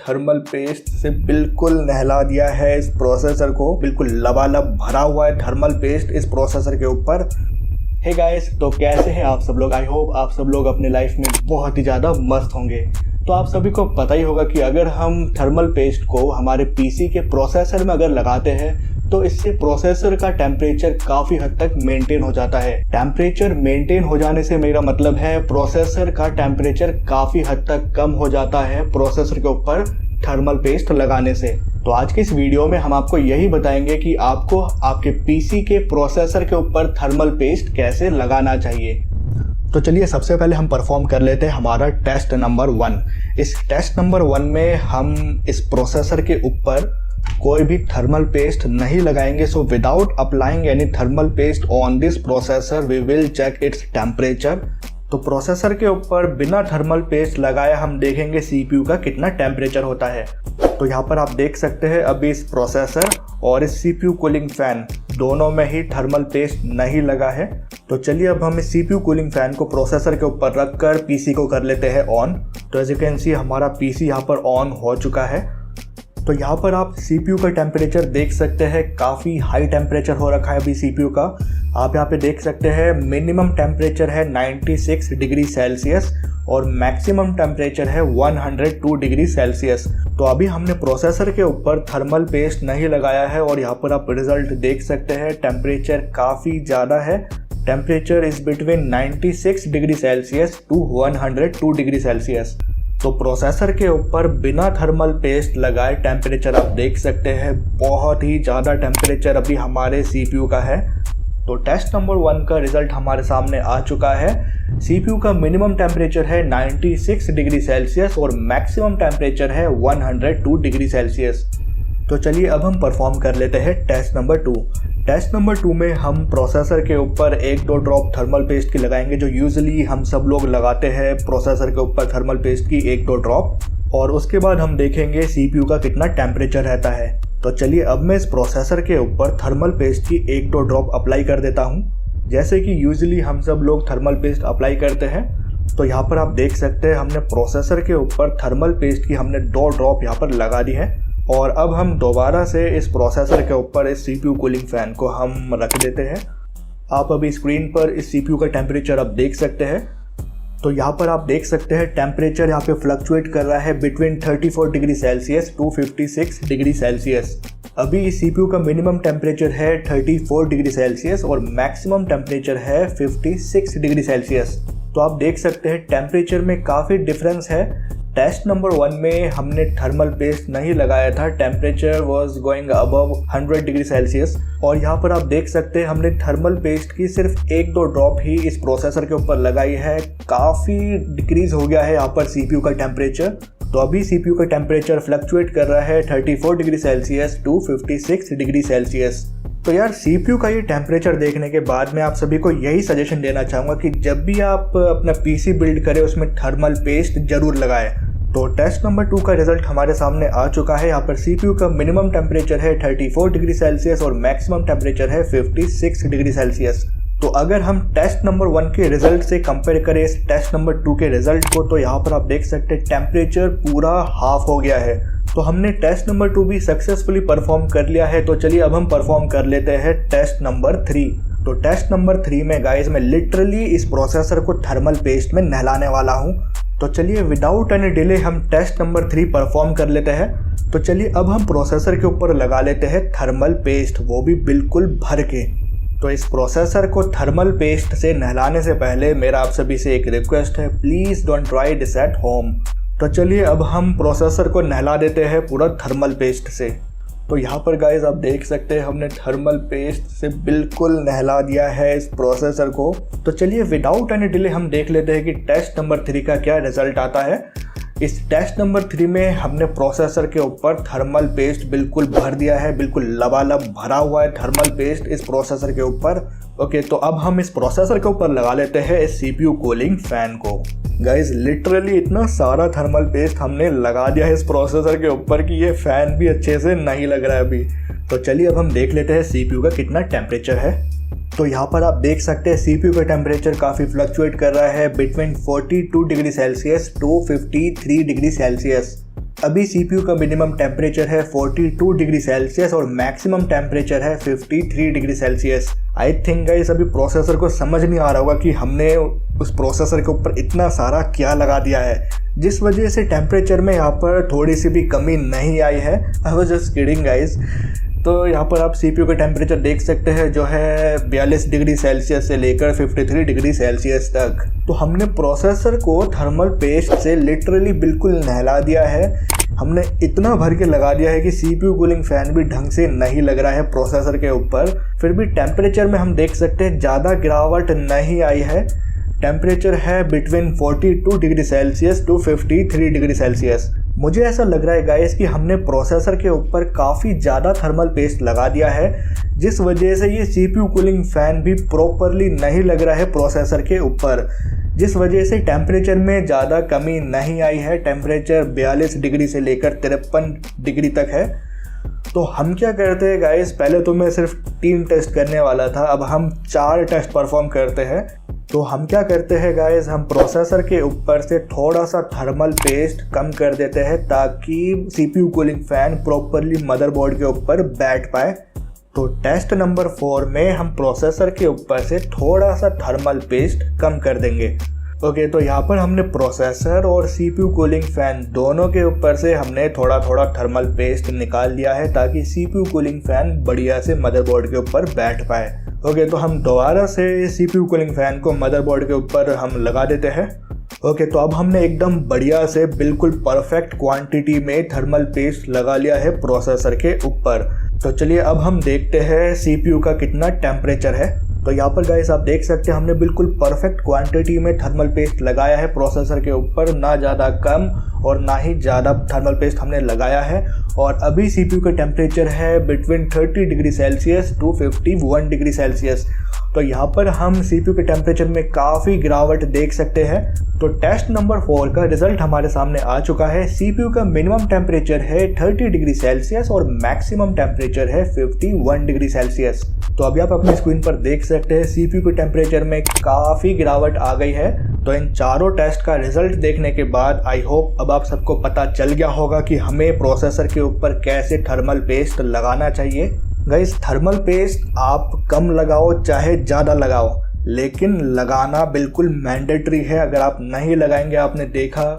Thermal paste से बिल्कुल नहला दिया है इस प्रोसेसर को। बिल्कुल लबालब भरा हुआ है थर्मल पेस्ट इस प्रोसेसर के ऊपर। हे गाइस, तो कैसे हैं आप सब लोग? आई होप आप सब लोग अपने लाइफ में बहुत ही ज़्यादा मस्त होंगे। तो आप सभी को पता ही होगा कि अगर हम थर्मल पेस्ट को हमारे पीसी के प्रोसेसर में अगर लगाते हैं तो इससे प्रोसेसर का टेम्परेचर काफ़ी हद तक मेंटेन हो जाता है। टेम्परेचर मेंटेन हो जाने से मेरा मतलब है प्रोसेसर का टेम्परेचर काफ़ी हद तक कम हो जाता है प्रोसेसर के ऊपर थर्मल पेस्ट लगाने से। तो आज के इस वीडियो में हम आपको यही बताएंगे कि आपको आपके पीसी के प्रोसेसर के ऊपर थर्मल पेस्ट कैसे लगाना चाहिए। तो चलिए सबसे पहले हम परफॉर्म कर लेते हैं हमारा टेस्ट नंबर 1। इस टेस्ट नंबर 1 में हम इस प्रोसेसर के ऊपर कोई भी थर्मल पेस्ट नहीं लगाएंगे। So without applying any thermal paste on this processor we will check its temperature. तो प्रोसेसर के ऊपर बिना थर्मल पेस्ट लगाए हम देखेंगे सीपीयू का कितना टेम्परेचर होता है। तो यहाँ पर आप देख सकते हैं अभी इस प्रोसेसर और इस सीपीयू कूलिंग फैन दोनों में ही थर्मल पेस्ट नहीं लगा है। तो चलिए अब हम इस सीपीयू कूलिंग फैन को प्रोसेसर के ऊपर रखकर पीसी को कर लेते हैं ऑन। तो एज यू कैन सी हमारा पीसी यहाँ पर ऑन हो चुका है। तो यहाँ पर आप सीपीयू का टेम्परेचर देख सकते हैं, काफ़ी हाई टेम्परेचर हो रखा है अभी सीपीयू का। आप यहाँ पे देख सकते हैं मिनिमम टेम्परेचर है 96 डिग्री सेल्सियस और मैक्सिमम टेम्परेचर है 102 डिग्री सेल्सियस। तो अभी हमने प्रोसेसर के ऊपर थर्मल पेस्ट नहीं लगाया है और यहाँ पर आप रिजल्ट देख सकते हैं। टेम्परेचर काफ़ी ज़्यादा है। Temperature is between 96 degree Celsius to 102 degree Celsius. तो प्रोसेसर के ऊपर बिना थर्मल पेस्ट लगाए टेम्परेचर आप देख सकते हैं, बहुत ही ज़्यादा टेम्परेचर अभी हमारे सीपीयू का है। तो टेस्ट नंबर 1 का रिज़ल्ट हमारे सामने आ चुका है। सीपीयू का मिनिमम टेम्परेचर है 96 डिग्री सेल्सियस और मैक्सिमम टेम्परेचर है 102 डिग्री सेल्सियस। तो चलिए अब हम परफॉर्म कर लेते हैं टेस्ट नंबर 2। टेस्ट नंबर 2 में हम प्रोसेसर के ऊपर 1-2 ड्रॉप थर्मल पेस्ट की लगाएंगे, जो यूजुअली हम सब लोग लगाते हैं प्रोसेसर के ऊपर थर्मल पेस्ट की 1-2 ड्रॉप। और उसके बाद हम देखेंगे सीपीयू का कितना टेम्परेचर रहता है। तो चलिए अब मैं इस प्रोसेसर के ऊपर थर्मल पेस्ट की 1-2 ड्रॉप अप्लाई कर देता हूँ, जैसे कि यूजुअली हम सब लोग थर्मल पेस्ट अप्लाई करते हैं। तो यहाँ पर आप देख सकते हैं हमने प्रोसेसर के ऊपर थर्मल पेस्ट की हमने 2 ड्रॉप यहाँ पर लगा दी है। और अब हम दोबारा से इस प्रोसेसर के ऊपर इस सीपीयू कूलिंग फैन को हम रख देते हैं। आप अभी स्क्रीन पर इस सीपीयू का टेम्परेचर आप देख सकते हैं। तो यहाँ पर आप देख सकते हैं टेम्परेचर यहाँ पे फ्लक्चुएट कर रहा है between 34 degree Celsius to 56 degree Celsius. अभी इस सीपीयू का मिनिमम टेम्परेचर है 34 डिग्री सेल्सियस और मैक्सिमम टेम्परेचर है 56 डिग्री सेल्सियस। तो आप देख सकते हैं टेम्परेचर में काफ़ी डिफरेंस है। टेस्ट नंबर 1 में हमने थर्मल पेस्ट नहीं लगाया था, temperature was going above 100 degree Celsius. और यहाँ पर आप देख सकते हैं हमने थर्मल पेस्ट की सिर्फ 1-2 ड्रॉप ही इस प्रोसेसर के ऊपर लगाई है। काफ़ी डिक्रीज हो गया है यहाँ पर सीपीयू का टेम्परेचर। तो अभी सीपीयू का टेम्परेचर फ्लक्चुएट कर रहा है 34 degree Celsius to 56 degree Celsius. तो यार सीपीयू का ये टेम्परेचर देखने के बाद मैं आप सभी को यही सजेशन देना चाहूँगा कि जब भी आप अपना पीसी बिल्ड करें उसमें थर्मल पेस्ट जरूर लगाएं। तो टेस्ट नंबर 2 का रिजल्ट हमारे सामने आ चुका है। यहाँ पर सीपीयू का मिनिमम टेम्परेचर है 34 डिग्री सेल्सियस और मैक्सिमम टेम्परेचर है 56 डिग्री सेल्सियस। तो अगर हम टेस्ट नंबर 1 के रिजल्ट से कंपेयर करें इस टेस्ट नंबर 2 के रिजल्ट को, तो यहाँ पर आप देख सकते हैं टेम्परेचर पूरा हाफ हो गया है। तो हमने टेस्ट नंबर 2 भी सक्सेसफुली परफॉर्म कर लिया है। तो चलिए अब हम परफॉर्म कर लेते हैं टेस्ट नंबर 3। तो टेस्ट नंबर 3 में गाइस मैं लिटरली इस प्रोसेसर को थर्मल पेस्ट में नहलाने वाला हूँ। तो चलिए विदाउट एनी डिले हम टेस्ट नंबर 3 परफॉर्म कर लेते हैं। तो चलिए अब हम प्रोसेसर के ऊपर लगा लेते हैं थर्मल पेस्ट, वो भी बिल्कुल भर के। तो इस प्रोसेसर को थर्मल पेस्ट से नहलाने से पहले मेरा आप सभी से एक रिक्वेस्ट है, please don't try this at home. तो चलिए अब हम प्रोसेसर को नहला देते हैं पूरा थर्मल पेस्ट से। तो यहाँ पर गाइस आप देख सकते हैं हमने थर्मल पेस्ट से बिल्कुल नहला दिया है इस प्रोसेसर को। तो चलिए विदाउट एनी डिले हम देख लेते हैं कि टेस्ट नंबर 3 का क्या रिजल्ट आता है। इस टेस्ट नंबर 3 में हमने प्रोसेसर के ऊपर थर्मल पेस्ट बिल्कुल भर दिया है, बिल्कुल लबालब भरा हुआ है थर्मल पेस्ट इस प्रोसेसर के ऊपर। ओके, तो अब हम इस प्रोसेसर के ऊपर लगा लेते हैं इस सीपीयू कूलिंग फैन को। गाइस लिटरली इतना सारा थर्मल पेस्ट हमने लगा दिया है इस प्रोसेसर के ऊपर कि ये फैन भी अच्छे से नहीं लग रहा है अभी। तो चलिए अब हम देख लेते हैं सीपीयू का कितना टेम्परेचर है। तो यहाँ पर आप देख सकते हैं सीपीयू का टेम्परेचर काफ़ी फ्लक्चुएट कर रहा है between 42 degree Celsius to 53 degree Celsius. अभी CPU का मिनिमम टेम्परेचर है 42 डिग्री सेल्सियस और मैक्सिमम टेम्परेचर है 53 degree Celsius. I think guys अभी प्रोसेसर को समझ नहीं आ रहा होगा कि हमने उस प्रोसेसर के ऊपर इतना सारा क्या लगा दिया है, जिस वजह से टेम्परेचर में यहाँ पर थोड़ी सी भी कमी नहीं आई है। I was just kidding guys. तो यहाँ पर आप CPU का टेम्परेचर देख सकते हैं जो है 42 डिग्री सेल्सियस से लेकर 53 डिग्री सेल्सियस तक। तो हमने प्रोसेसर को थर्मल पेस्ट से लिटरली बिल्कुल नहला दिया है। हमने इतना भर के लगा दिया है कि CPU कूलिंग फैन भी ढंग से नहीं लग रहा है प्रोसेसर के ऊपर। फिर भी टेम्परेचर में हम देख सकते हैं ज़्यादा गिरावट नहीं आई है। टेम्परेचर है between 42 degree Celsius to 53 degree Celsius. मुझे ऐसा लग रहा है गाइस कि हमने प्रोसेसर के ऊपर काफ़ी ज़्यादा थर्मल पेस्ट लगा दिया है, जिस वजह से ये CPU कूलिंग फ़ैन भी प्रॉपरली नहीं लग रहा है प्रोसेसर के ऊपर, जिस वजह से टेम्परेचर में ज़्यादा कमी नहीं आई है। टेम्परेचर 42 डिग्री से लेकर 53 डिग्री तक है। तो हम क्या करते हैं गाइस, पहले तो मैं सिर्फ 3 टेस्ट करने वाला था, अब हम 4 टेस्ट परफॉर्म करते हैं। तो हम क्या करते हैं गाइस, हम प्रोसेसर के ऊपर से थोड़ा सा थर्मल पेस्ट कम कर देते हैं ताकि CPU cooling fan properly motherboard के ऊपर बैठ पाए। तो टेस्ट नंबर 4 में हम प्रोसेसर के ऊपर से थोड़ा सा थर्मल पेस्ट कम कर देंगे। ओके, तो यहाँ पर हमने प्रोसेसर और CPU कूलिंग फैन दोनों के ऊपर से हमने थोड़ा थोड़ा थर्मल पेस्ट निकाल दिया है ताकि CPU कूलिंग फैन बढ़िया से मदरबोर्ड के ऊपर बैठ पाए। ओके, तो हम दोबारा से CPU कूलिंग फैन को मदरबोर्ड के ऊपर हम लगा देते हैं। ओके, तो अब हमने एकदम बढ़िया से बिल्कुल परफेक्ट क्वांटिटी में थर्मल पेस्ट लगा लिया है प्रोसेसर के ऊपर। तो चलिए अब हम देखते हैं CPU का कितना टेम्परेचर है। तो यहाँ पर गाइस आप देख सकते हैं हमने बिल्कुल परफेक्ट क्वांटिटी में थर्मल पेस्ट लगाया है प्रोसेसर के ऊपर, ना ज़्यादा कम और ना ही ज़्यादा थर्मल पेस्ट हमने लगाया है। और अभी CPU का टेम्परेचर है between 30 degree Celsius to 51 degree Celsius. तो यहाँ पर हम CPU के टेम्परेचर में काफ़ी गिरावट देख सकते हैं। तो टेस्ट नंबर 4 का रिजल्ट हमारे सामने आ चुका है। CPU का मिनिमम टेम्परेचर है 30 डिग्री सेल्सियस और मैक्सिमम टेम्परेचर है 51 डिग्री सेल्सियस। तो अभी आप अपनी स्क्रीन पर देख सकते हैं CPU के टेम्परेचर में काफ़ी गिरावट आ गई है। तो इन चारों टेस्ट का रिजल्ट देखने के बाद आई होप अब आप सबको पता चल गया होगा कि हमें प्रोसेसर के ऊपर कैसे थर्मल पेस्ट लगाना चाहिए। गाइस थर्मल पेस्ट आप कम लगाओ चाहे ज़्यादा लगाओ, लेकिन लगाना बिल्कुल मैंडेटरी है। अगर आप नहीं लगाएंगे, आपने देखा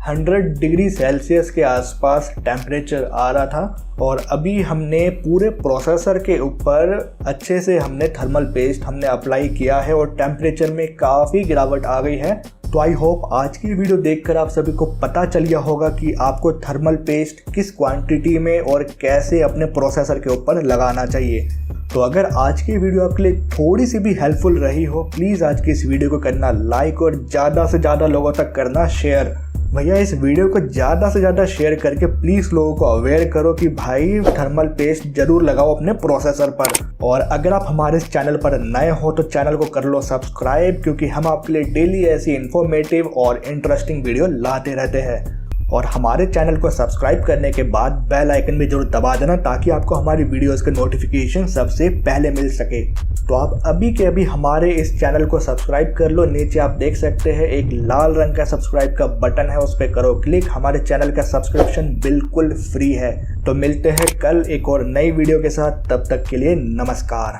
100 डिग्री सेल्सियस के आसपास टेम्परेचर आ रहा था और अभी हमने पूरे प्रोसेसर के ऊपर अच्छे से हमने थर्मल पेस्ट हमने अप्लाई किया है और टेम्परेचर में काफ़ी गिरावट आ गई है। तो आई होप आज की वीडियो देखकर आप सभी को पता चल गया होगा कि आपको थर्मल पेस्ट किस क्वांटिटी में और कैसे अपने प्रोसेसर के ऊपर लगाना चाहिए। तो अगर आज की वीडियो आपके लिए थोड़ी सी भी हेल्पफुल रही हो, प्लीज़ आज की इस वीडियो को करना लाइक और ज़्यादा से ज़्यादा लोगों तक करना शेयर। भैया इस वीडियो को ज़्यादा से ज़्यादा शेयर करके प्लीज़ लोगों को अवेयर करो कि भाई थर्मल पेस्ट जरूर लगाओ अपने प्रोसेसर पर। और अगर आप हमारे इस चैनल पर नए हो तो चैनल को कर लो सब्सक्राइब, क्योंकि हम आपके लिए डेली ऐसी इन्फॉर्मेटिव और इंटरेस्टिंग वीडियो लाते रहते हैं। और हमारे चैनल को सब्सक्राइब करने के बाद बेल आइकन भी जरूर दबा देना ताकि आपको हमारी वीडियोस के नोटिफिकेशन सबसे पहले मिल सके। तो आप अभी के अभी हमारे इस चैनल को सब्सक्राइब कर लो। नीचे आप देख सकते हैं एक लाल रंग का सब्सक्राइब का बटन है, उस पर करो क्लिक। हमारे चैनल का सब्सक्रिप्शन बिल्कुल फ्री है। तो मिलते हैं कल एक और नई वीडियो के साथ, तब तक के लिए नमस्कार।